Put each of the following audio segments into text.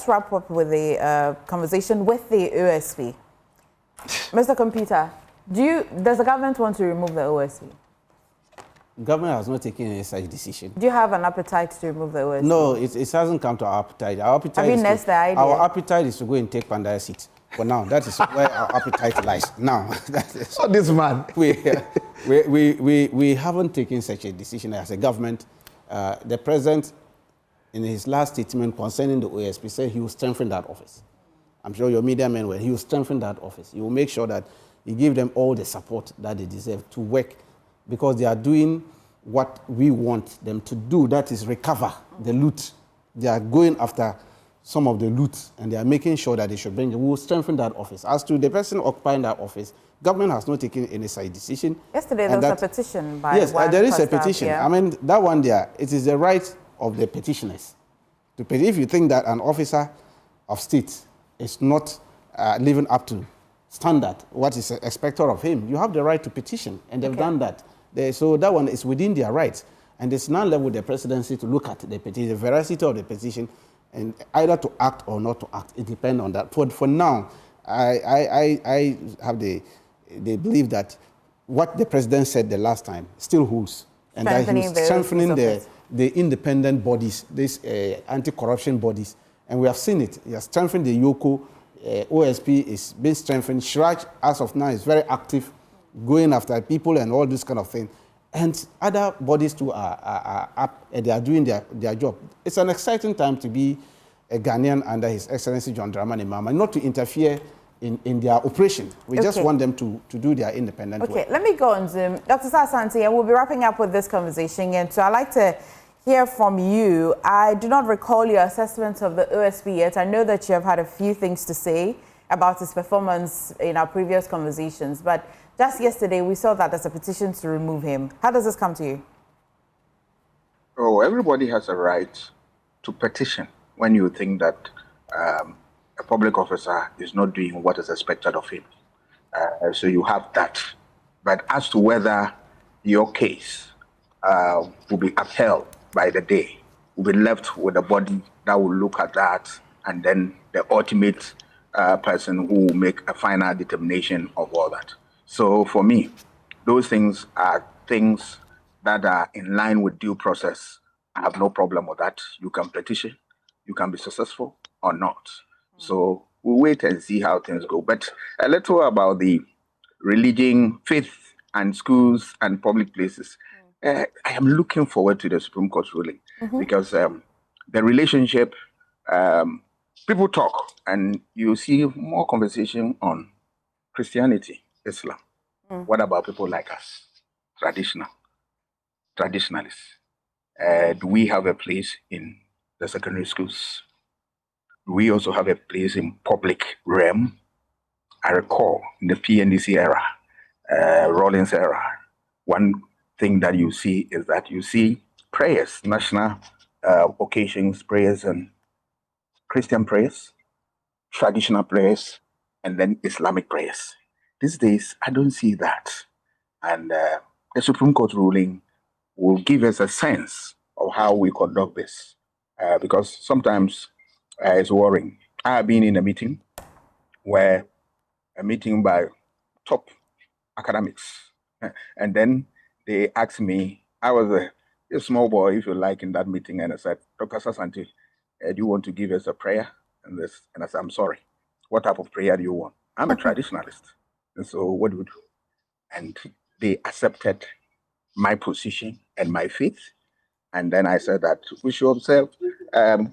let's wrap up with the conversation with the OSP. Mr. Computer, does the government want to remove the OSP? Government has not taken any such decision. Do you have an appetite to remove the OSP? No, it hasn't come to our appetite. Our appetite have you nursed the idea? Our appetite is to go and take Pandaya seat. For now, that is where our appetite lies. Now, that is, oh, this man. We haven't taken such a decision as a government. The president, in his last statement concerning the OSP, said he will strengthen that office. I'm sure your media men will. He will strengthen that office. He will make sure that he give them all the support that they deserve to work, because they are doing what we want them to do, that is recover the loot. They are going after some of the loot, and they are making sure that they should bring it. We will strengthen that office. As to the person occupying that office, government has not taken any such decision. Yesterday there was a petition by yes, there is a petition. Yeah. I mean, that one there, it is the right of the petitioners to petition. If you think that an officer of state is not living up to standard, what is expected of him, you have the right to petition, and they've done that. So that one is within their rights, and it's now left with the presidency to look at the petition, the veracity of the petition, and either to act or not to act. It depends on that. For now, I have the belief that what the president said the last time still holds, and that he's strengthening the independent bodies, these anti-corruption bodies, and we have seen it. He has strengthened the YOCO. OSP is being strengthened. Shraj, as of now, is very active, going after people and all this kind of thing. And other bodies too are up, and they are doing their job. It's an exciting time to be a Ghanaian under His Excellency John Dramani Mahama, not to interfere in their operation. We just want them to do their independent work. Okay, let me go on Zoom. Dr. Asante, and we'll be wrapping up with this conversation. And so I'd like to hear from you. I do not recall your assessment of the OSP yet. I know that you have had a few things to say about his performance in our previous conversations, but just yesterday we saw that there's a petition to remove him. How does this come to you? Oh, everybody has a right to petition when you think that a public officer is not doing what is expected of him. So you have that. But as to whether your case will be upheld by the day, will be left with a body that will look at that, and then the ultimate person who will make a final determination of all that. So for me, those things are things that are in line with due process. I have no problem with that. You can petition, you can be successful or not. So we'll wait and see how things go. But a little about the religion, faith, and schools and public places. I am looking forward to the Supreme Court ruling because the relationship, people talk and you see more conversation on Christianity, Islam. What about people like us, traditionalists? Do we have a place in the secondary schools? Do we also have a place in public realm? I recall in the PNDC era, Rawlings era, one thing that you see is that you see prayers, national occasions, prayers and Christian prayers, traditional prayers, and then Islamic prayers. These days, I don't see that. And the Supreme Court ruling will give us a sense of how we conduct this. Because sometimes it's worrying. I have been in a meeting by top academics. And then they asked me, I was a small boy, if you like, in that meeting. And I said, Dr. Asante, do you want to give us a prayer? And I said, I'm sorry. What type of prayer do you want? I'm a traditionalist. And so what do we do? And they accepted my position and my faith. And then I said that we should observe,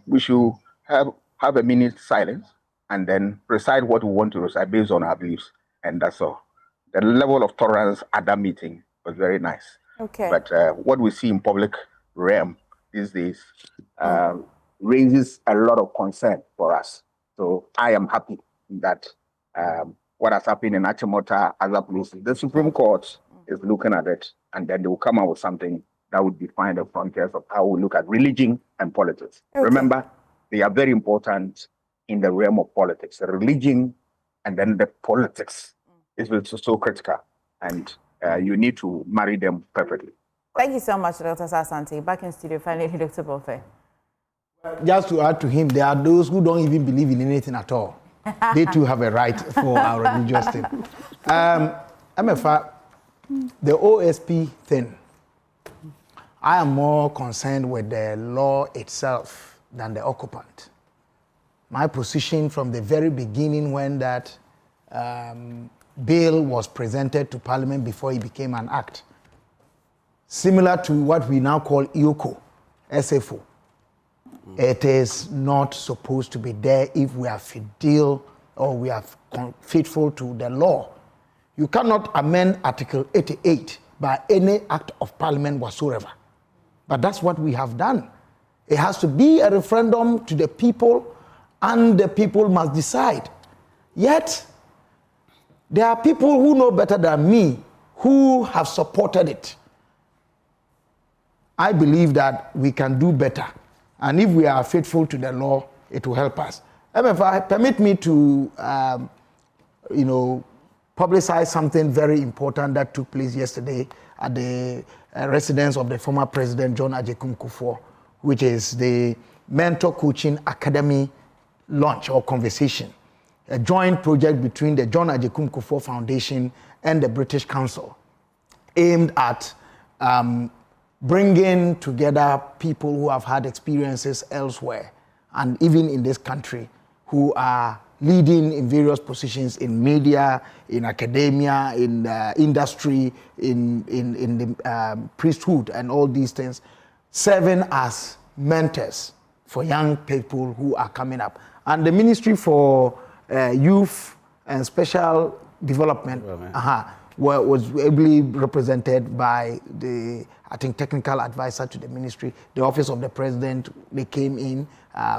we should have a minute silence and then recite what we want to recite based on our beliefs. And that's all. The level of tolerance at that meeting was very nice. Okay. But what we see in public realm these days raises a lot of concern for us. So I am happy that what has happened in Achimota, other places, the Supreme Court is looking at it, and then they will come out with something that would define the frontiers of how we look at religion and politics. Okay. Remember, they are very important in the realm of politics. The religion and then the politics is so critical, and you need to marry them perfectly. Thank you so much, Dr. Asante. Back in studio, finally, Dr. Bofe. Just to add to him, there are those who don't even believe in anything at all. They too have a right for our religious thing. MFA, the OSP thing, I am more concerned with the law itself than the occupant. My position from the very beginning when that bill was presented to Parliament before it became an act, similar to what we now call IOCO, SFO. It is not supposed to be there if we are fidel or we are faithful to the law. You cannot amend Article 88 by any act of Parliament whatsoever. But that's what we have done. It has to be a referendum to the people, and the people must decide. Yet, there are people who know better than me who have supported it. I believe that we can do better. And if we are faithful to the law, it will help us. MFI, permit me to, publicize something very important that took place yesterday at the residence of the former President John Agyekum Kufuor, which is the Mentor Coaching Academy launch or conversation, a joint project between the John Agyekum Kufuor Foundation and the British Council, aimed at bringing together people who have had experiences elsewhere and even in this country who are leading in various positions in media, in academia, in industry, in the priesthood and all these things, serving as mentors for young people who are coming up. And the Ministry for Youth and Special Development was ably represented by the, I think, technical advisor to the ministry, the Office of the President. They came in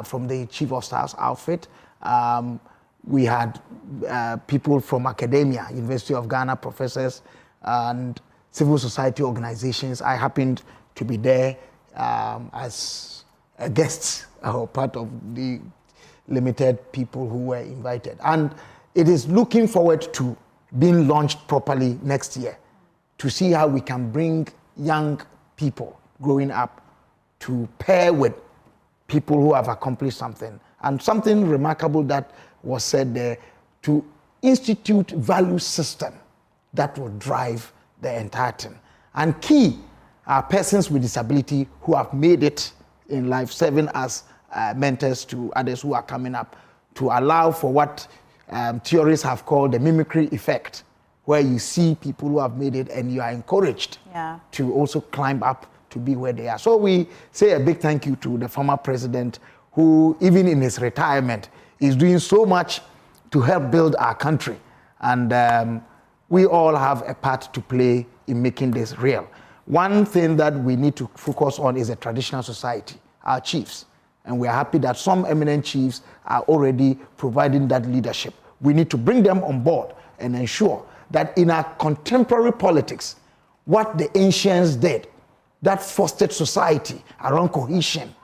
from the Chief of Staff's outfit. We had people from academia, University of Ghana professors and civil society organizations. I happened to be there as a guest or part of the limited people who were invited. And it is looking forward to being launched properly next year to see how we can bring young people growing up to pair with people who have accomplished something. And something remarkable that was said there, to institute value system that will drive the entire thing. And key are persons with disability who have made it in life, serving as mentors to others who are coming up, to allow for what theorists have called the mimicry effect, where you see people who have made it and you are encouraged to also climb up to be where they are. So we say a big thank you to the former president who, even in his retirement, is doing so much to help build our country. And we all have a part to play in making this real. One thing that we need to focus on is a traditional society, our chiefs. And we are happy that some eminent chiefs are already providing that leadership. We need to bring them on board and ensure that in our contemporary politics, what the ancients did, that fostered society around cohesion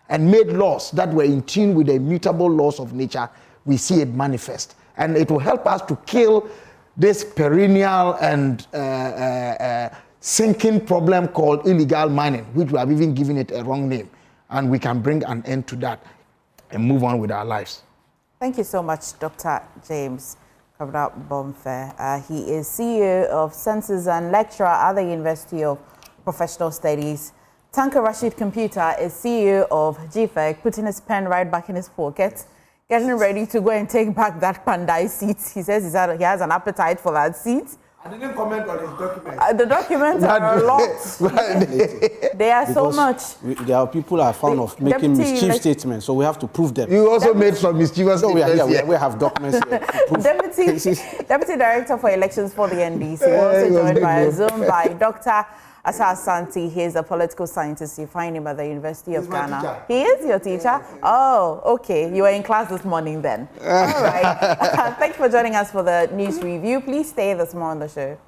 and made laws that were in tune with the immutable laws of nature, we see it manifest. And it will help us to kill this perennial and sinking problem called illegal mining, which we have even given it a wrong name. And we can bring an end to that and move on with our lives. Thank you so much, Dr. James Bomfe. He is CEO of Census and lecturer at the University of Professional Studies. Tanka Rashid Computer is CEO of GFEC, putting his pen right back in his pocket, getting ready to go and take back that Pandai seat. He says he has an appetite for that seat. I didn't comment on his documents. The documents are a lot. They are so much. There are people who are fond of making mischief statements, so we have to prove them. You also made some mischievous statements. We have documents here. Deputy Director for Elections for the NDC, also joined by Zoom by Dr. Asa Asante. He is a political scientist. You find him at the University of Ghana. He is your teacher? Oh, okay. You were in class this morning then. All right. Thanks for joining us for the news review. Please stay this more on the show.